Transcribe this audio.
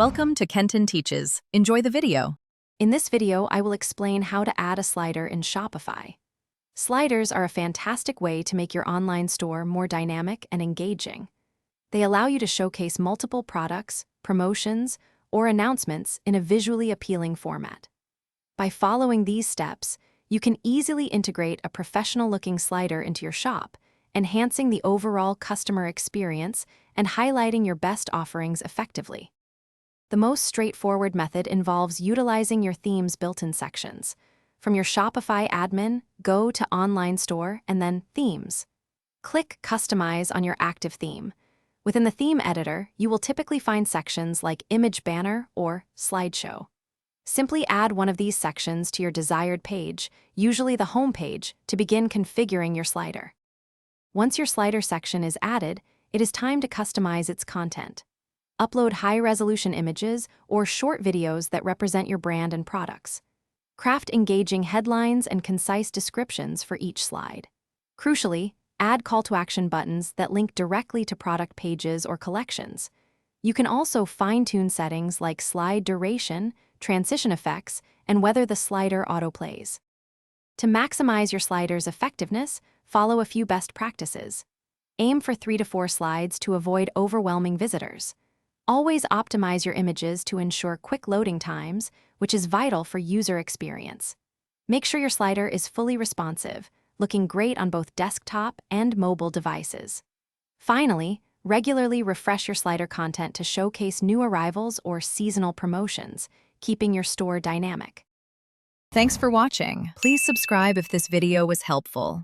Welcome to Kenton Teaches. Enjoy the video. In this video, I will explain how to add a slider in Shopify. Sliders are a fantastic way to make your online store more dynamic and engaging. They allow you to showcase multiple products, promotions, or announcements in a visually appealing format. By following these steps, you can easily integrate a professional-looking slider into your shop, enhancing the overall customer experience and highlighting your best offerings effectively. The most straightforward method involves utilizing your theme's built-in sections. From your Shopify admin, go to Online Store and then Themes. Click Customize on your active theme. Within the theme editor, you will typically find sections like Image Banner or Slideshow. Simply add one of these sections to your desired page, usually the home page, to begin configuring your slider. Once your slider section is added, it is time to customize its content. Upload high-resolution images or short videos that represent your brand and products. Craft engaging headlines and concise descriptions for each slide. Crucially, add call-to-action buttons that link directly to product pages or collections. You can also fine-tune settings like slide duration, transition effects, and whether the slider autoplays. To maximize your slider's effectiveness, follow a few best practices. Aim for 3 to 4 slides to avoid overwhelming visitors. Always optimize your images to ensure quick loading times, which is vital for user experience. Make sure your slider is fully responsive, looking great on both desktop and mobile devices. Finally, regularly refresh your slider content to showcase new arrivals or seasonal promotions, keeping your store dynamic. Thanks for watching. Please subscribe if this video was helpful.